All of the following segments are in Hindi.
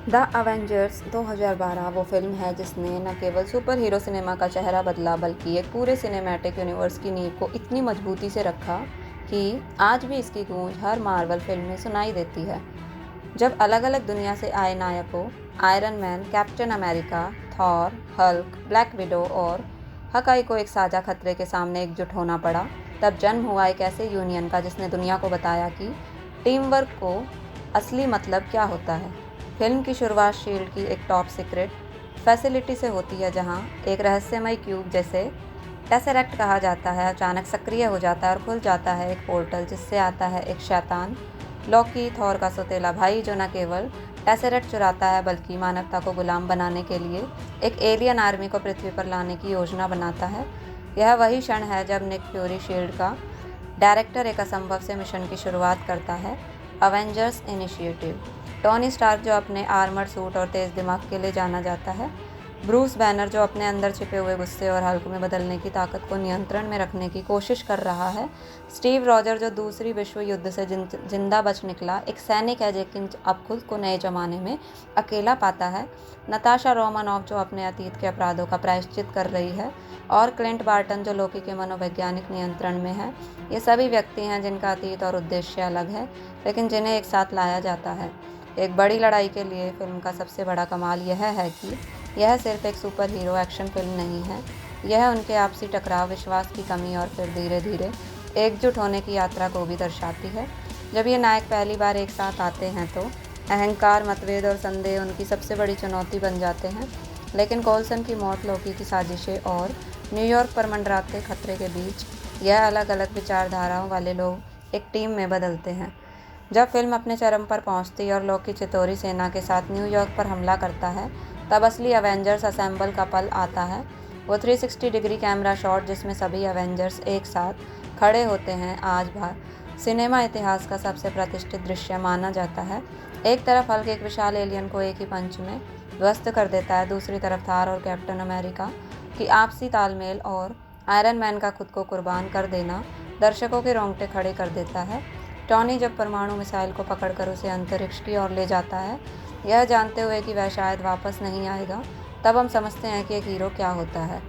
द अवेंजर्स 2012 वो फिल्म है जिसने न केवल सुपर हीरो सिनेमा का चेहरा बदला बल्कि एक पूरे सिनेमैटिक यूनिवर्स की नींव को इतनी मजबूती से रखा कि आज भी इसकी गूंज हर मार्वल फिल्म में सुनाई देती है। जब अलग अलग दुनिया से आए नायकों iron man, captain America, Thor, Hulk, black window और हकाई को एक साझा खतरे के सामने एकजुट होना पड़ा, तब जन्म हुआ एक ऐसे यूनियन का जिसने दुनिया को बताया कि टीम वर्क को असली मतलब क्या होता है। फिल्म की शुरुआत शील्ड की एक टॉप सीक्रेट फैसिलिटी से होती है, जहां एक रहस्यमय क्यूब जैसे टेसरेक्ट कहा जाता है अचानक सक्रिय हो जाता है और खुल जाता है एक पोर्टल जिससे आता है एक शैतान लॉकी, थॉर का सौतेला भाई, जो न केवल टेसरेक्ट चुराता है बल्कि मानवता को गुलाम बनाने के लिए एक एलियन आर्मी को पृथ्वी पर लाने की योजना बनाता है। यह वही क्षण है जब निक फ्यूरी, शील्ड का डायरेक्टर, एक असंभव से मिशन की शुरुआत करता है, अवेंजर्स इनिशिएटिव। टॉनी स्टार्क, जो अपने आर्मर सूट और तेज दिमाग के लिए जाना जाता है, ब्रूस बैनर, जो अपने अंदर छिपे हुए गुस्से और हल्क में बदलने की ताकत को नियंत्रण में रखने की कोशिश कर रहा है, स्टीव रॉजर, जो दूसरी विश्व युद्ध से जिंदा बच निकला एक सैनिक है लेकिन अब खुद को नए जमाने में अकेला पाता है, नताशा रोमानॉफ, जो अपने अतीत के अपराधों का प्रायश्चित कर रही है, और क्लिंट बार्टन, जो लोकी के मनोवैज्ञानिक नियंत्रण में है। ये सभी व्यक्ति हैं जिनका अतीत और उद्देश्य अलग है लेकिन जिन्हें एक साथ लाया जाता है एक बड़ी लड़ाई के लिए। फिल्म का सबसे बड़ा कमाल यह है कि यह सिर्फ एक सुपर हीरो एक्शन फिल्म नहीं है, यह उनके आपसी टकराव, विश्वास की कमी और फिर धीरे धीरे एकजुट होने की यात्रा को भी दर्शाती है। जब ये नायक पहली बार एक साथ आते हैं तो अहंकार, मतभेद और संदेह उनकी सबसे बड़ी चुनौती बन जाते हैं, लेकिन कोल्सन की मौत, लोकी की साजिशें और न्यूयॉर्क पर मंडराते खतरे के बीच यह अलग अलग विचारधाराओं वाले लोग एक टीम में बदलते हैं। जब फिल्म अपने चरम पर पहुंचती और लोकी चितौरी सेना के साथ न्यूयॉर्क पर हमला करता है, तब असली अवेंजर्स असेंबल का पल आता है। वो 360 डिग्री कैमरा शॉट जिसमें सभी अवेंजर्स एक साथ खड़े होते हैं, आज भी सिनेमा इतिहास का सबसे प्रतिष्ठित दृश्य माना जाता है। एक तरफ हल्क एक विशाल एलियन को एक ही पंच में ध्वस्त कर देता है, दूसरी तरफ थार और कैप्टन अमेरिका की आपसी तालमेल और आयरन मैन का खुद को कुर्बान कर देना दर्शकों के रोंगटे खड़े कर देता है। टॉनी जब परमाणु मिसाइल को पकड़कर उसे अंतरिक्ष की ओर ले जाता है, यह जानते हुए कि वह शायद वापस नहीं आएगा, तब हम समझते हैं कि एक हीरो क्या होता है।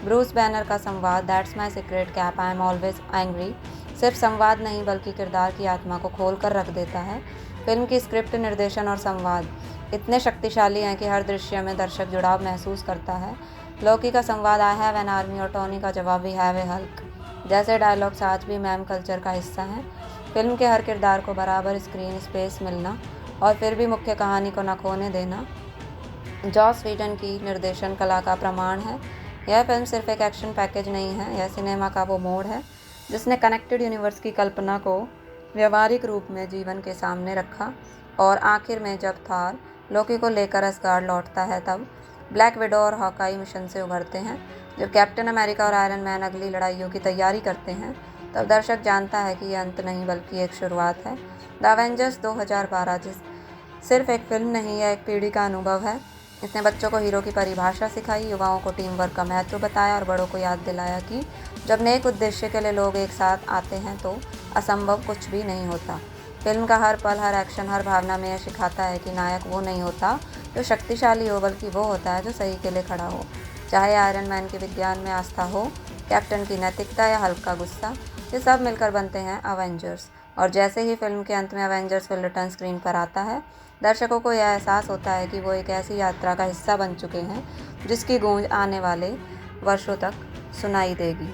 ब्रूस बैनर का संवाद, that's my secret cap, I am always angry, सिर्फ संवाद नहीं बल्कि किरदार की आत्मा को खोल कर रख देता है। फिल्म की स्क्रिप्ट, निर्देशन और संवाद इतने शक्तिशाली हैं कि हर दृश्य में दर्शक जुड़ाव महसूस करता है। लोकी का संवाद, आई हैव एन आर्मी, और टॉनी का जवाब, वी हैव ए हल्क, जैसे डायलॉग्स आज भी मैम कल्चर का हिस्सा हैं। फिल्म के हर किरदार को बराबर स्क्रीन स्पेस मिलना और फिर भी मुख्य कहानी को न खोने देना जॉस व्हीडन की निर्देशन कला का प्रमाण है। यह फिल्म सिर्फ एक एक्शन पैकेज नहीं है, यह सिनेमा का वो मोड़ है जिसने कनेक्टेड यूनिवर्स की कल्पना को व्यवहारिक रूप में जीवन के सामने रखा। और आखिर में जब थार लोकी को लेकर असगार्ड लौटता है, तब ब्लैक विडो और हॉकाई मिशन से उभरते हैं, जब कैप्टन अमेरिका और आयरन मैन अगली लड़ाइयों की तैयारी करते हैं, तब दर्शक जानता है कि यह अंत नहीं बल्कि एक शुरुआत है। द अवेंजर्स 2012 सिर्फ एक फिल्म नहीं है, एक पीढ़ी का अनुभव है। इसने बच्चों को हीरो की परिभाषा सिखाई, युवाओं को टीम वर्क का महत्व बताया और बड़ों को याद दिलाया कि जब नेक उद्देश्य के लिए लोग एक साथ आते हैं तो असंभव कुछ भी नहीं होता। फिल्म का हर पल, हर एक्शन, हर भावना में यह सिखाता है कि नायक वो नहीं होता जो शक्तिशाली हो, बल्कि वो होता है जो सही के लिए खड़ा हो। चाहे आयरन मैन के विज्ञान में आस्था हो, कैप्टन की नैतिकता या हल्क का गुस्सा, ये सब मिलकर बनते हैं अवेंजर्स। और जैसे ही फिल्म के अंत में अवेंजर्स विल रिटर्न स्क्रीन पर आता है, दर्शकों को यह एहसास होता है कि वो एक ऐसी यात्रा का हिस्सा बन चुके हैं जिसकी गूंज आने वाले वर्षों तक सुनाई देगी।